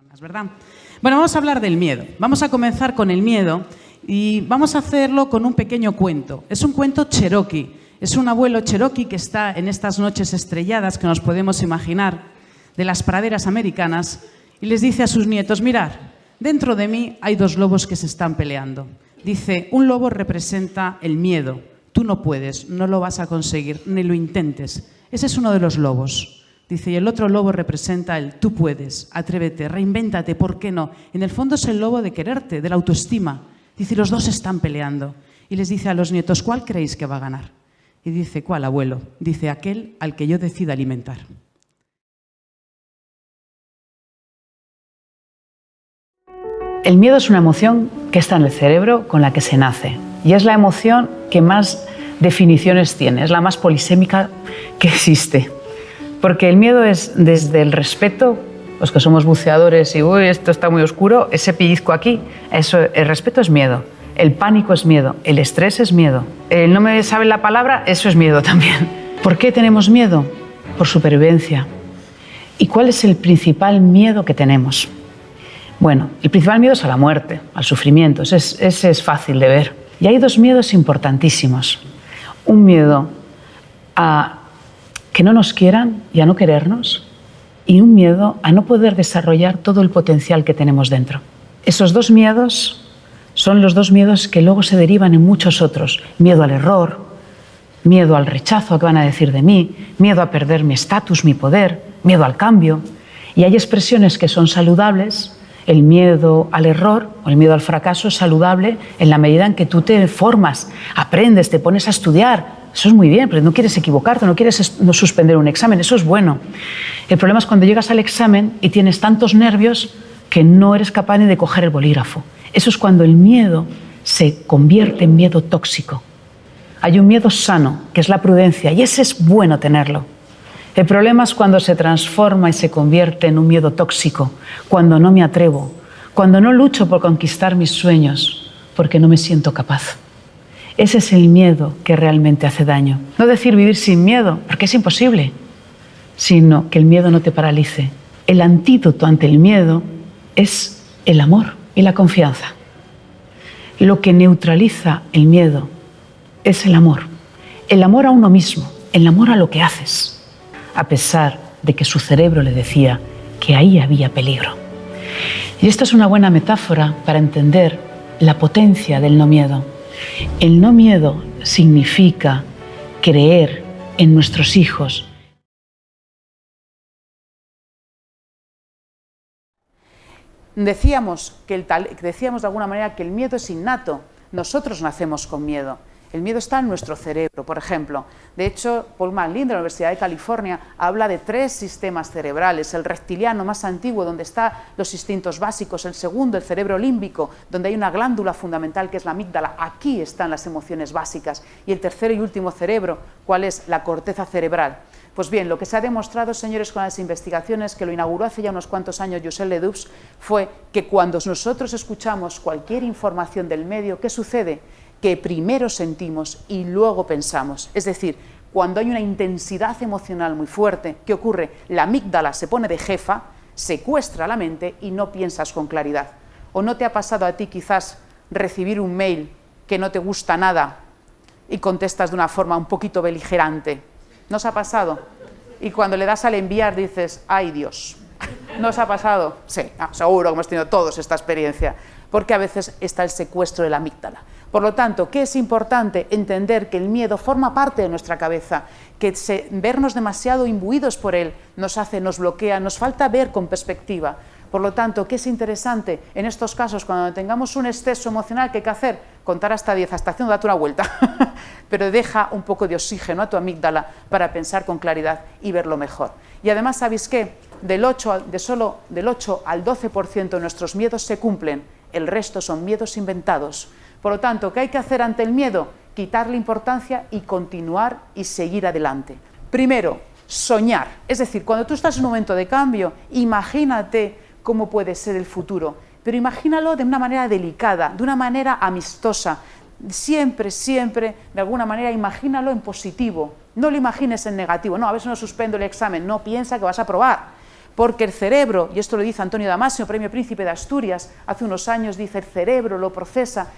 personas, ¿verdad? Bueno, vamos a hablar del miedo. Vamos a comenzar con el miedo y vamos a hacerlo con un pequeño cuento. Es un cuento cherokee. Es un abuelo cherokee que está en estas noches estrelladas que nos podemos imaginar de las praderas americanas y les dice a sus nietos, mirad, dentro de mí hay dos lobos que se están peleando. Dice, un lobo representa el miedo. Tú no puedes, no lo vas a conseguir, ni lo intentes. Ese es uno de los lobos. Dice, y el otro lobo representa el tú puedes, atrévete, reinvéntate, ¿por qué no? En el fondo es el lobo de quererte, de la autoestima. Dice, los dos están peleando. Y les dice a los nietos, ¿cuál creéis que va a ganar? Y dice, ¿cuál, abuelo? Dice, aquel al que yo decida alimentar. El miedo es una emoción que está en el cerebro con la que se nace. Y es la emoción que más definiciones tiene, es la más polisémica que existe. Porque el miedo es desde el respeto, los que somos buceadores y uy, esto está muy oscuro, ese pellizco aquí, eso, el respeto es miedo, el pánico es miedo, el estrés es miedo, el no me sabe la palabra, eso es miedo también. ¿Por qué tenemos miedo? Por supervivencia. ¿Y cuál es el principal miedo que tenemos? Bueno, el principal miedo es a la muerte, al sufrimiento, ese es fácil de ver. Y hay dos miedos importantísimos. Un miedo a que no nos quieran y a no querernos, y un miedo a no poder desarrollar todo el potencial que tenemos dentro. Esos dos miedos son los dos miedos que luego se derivan en muchos otros. Miedo al error, miedo al rechazo, a qué van a decir de mí, miedo a perder mi estatus, mi poder, miedo al cambio. Y hay expresiones que son saludables. El miedo al error o el miedo al fracaso es saludable en la medida en que tú te formas, aprendes, te pones a estudiar. Eso es muy bien, pero no quieres equivocarte, no quieres no suspender un examen, eso es bueno. El problema es cuando llegas al examen y tienes tantos nervios que no eres capaz ni de coger el bolígrafo. Eso es cuando el miedo se convierte en miedo tóxico. Hay un miedo sano, que es la prudencia, y ese es bueno tenerlo. El problema es cuando se transforma y se convierte en un miedo tóxico, cuando no me atrevo, cuando no lucho por conquistar mis sueños, porque no me siento capaz. Ese es el miedo que realmente hace daño. No decir vivir sin miedo, porque es imposible, sino que el miedo no te paralice. El antídoto ante el miedo es el amor y la confianza. Lo que neutraliza el miedo es el amor a uno mismo, el amor a lo que haces, a pesar de que su cerebro le decía que ahí había peligro. Y esto es una buena metáfora para entender la potencia del no miedo. El no miedo significa creer en nuestros hijos. Decíamos de alguna manera que el miedo es innato. Nosotros nacemos con miedo. El miedo está en nuestro cerebro, por ejemplo. De hecho, Paul MacLean de la Universidad de California habla de 3 sistemas cerebrales. El reptiliano más antiguo, donde están los instintos básicos. El segundo, el cerebro límbico, donde hay una glándula fundamental que es la amígdala. Aquí están las emociones básicas. Y el tercero y último cerebro, ¿cuál es? La corteza cerebral. Pues bien, lo que se ha demostrado, señores, con las investigaciones, que lo inauguró hace ya unos cuantos años Joseph Ledoux, fue que cuando nosotros escuchamos cualquier información del medio, ¿qué sucede? Que primero sentimos y luego pensamos. Es decir, cuando hay una intensidad emocional muy fuerte, ¿qué ocurre? La amígdala se pone de jefa, secuestra la mente y no piensas con claridad. ¿O no te ha pasado a ti quizás recibir un mail que no te gusta nada y contestas de una forma un poquito beligerante? ¿No os ha pasado? Y cuando le das al enviar dices, ¡ay Dios! ¿No os ha pasado? Sí, seguro que hemos tenido todos esta experiencia, porque a veces está el secuestro de la amígdala. Por lo tanto, ¿qué es importante? Entender que el miedo forma parte de nuestra cabeza, que vernos demasiado imbuidos por él nos bloquea, nos falta ver con perspectiva. Por lo tanto, ¿qué es interesante en estos casos cuando tengamos un exceso emocional? ¿Qué hay que hacer? Contar hasta 10, hasta haciendo, date una vuelta. Pero deja un poco de oxígeno a tu amígdala para pensar con claridad y verlo mejor. Y además, ¿sabéis qué? Solo del 8 al 12% de nuestros miedos se cumplen, el resto son miedos inventados. Por lo tanto, ¿qué hay que hacer ante el miedo? Quitarle importancia y continuar y seguir adelante. Primero, soñar. Es decir, cuando tú estás en un momento de cambio, imagínate cómo puede ser el futuro, pero imagínalo de una manera delicada, de una manera amistosa. Siempre, de alguna manera, imagínalo en positivo. No lo imagines en negativo. No, a ver si no suspendo el examen. No, piensa que vas a aprobar. Porque el cerebro, y esto lo dice Antonio Damasio, Premio Príncipe de Asturias, hace unos años, dice, el cerebro lo procesa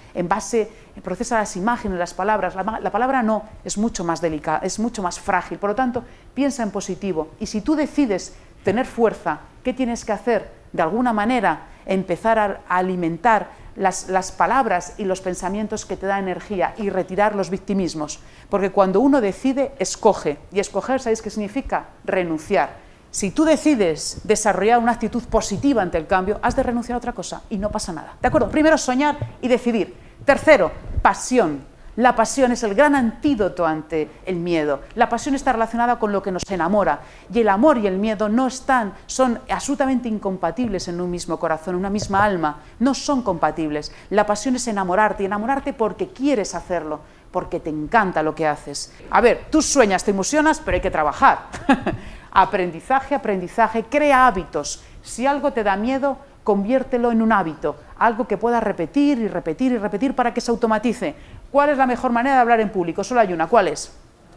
procesa las imágenes, las palabras. La palabra no, es mucho más delicada, es mucho más frágil. Por lo tanto, piensa en positivo. Y si tú decides tener fuerza, ¿qué tienes que hacer? De alguna manera, empezar a alimentar las palabras y los pensamientos que te dan energía y retirar los victimismos. Porque cuando uno decide, escoge. Y escoger, ¿sabéis qué significa? Renunciar. Si tú decides desarrollar una actitud positiva ante el cambio, has de renunciar a otra cosa y no pasa nada. ¿De acuerdo? Primero, soñar y decidir. Tercero, pasión. La pasión es el gran antídoto ante el miedo. La pasión está relacionada con lo que nos enamora. Y el amor y el miedo son absolutamente incompatibles en un mismo corazón, en una misma alma. No son compatibles. La pasión es enamorarte, y enamorarte porque quieres hacerlo, porque te encanta lo que haces. A ver, tú sueñas, te ilusionas, pero hay que trabajar. Aprendizaje, aprendizaje, crea hábitos. Si algo te da miedo, conviértelo en un hábito, algo que puedas repetir y repetir y repetir para que se automatice. ¿Cuál es la mejor manera de hablar en público? Solo hay una, ¿cuál es?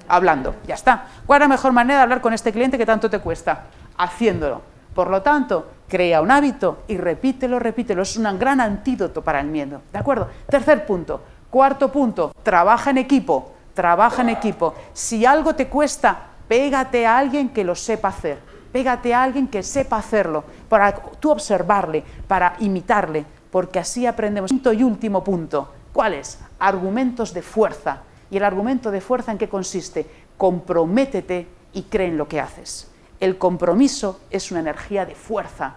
Hablando, ya está. ¿Cuál es la mejor manera de hablar con este cliente que tanto te cuesta? Haciéndolo. Por lo tanto, crea un hábito y repítelo, repítelo. Es un gran antídoto para el miedo, ¿de acuerdo? Tercer punto. Cuarto punto, trabaja en equipo, trabaja en equipo. Si algo te cuesta, pégate a alguien que lo sepa hacer, pégate a alguien que sepa hacerlo, para tú observarle, para imitarle, porque así aprendemos. Quinto y último punto, ¿cuál es? Argumentos de fuerza. ¿Y el argumento de fuerza en qué consiste? Comprométete y cree en lo que haces. El compromiso es una energía de fuerza.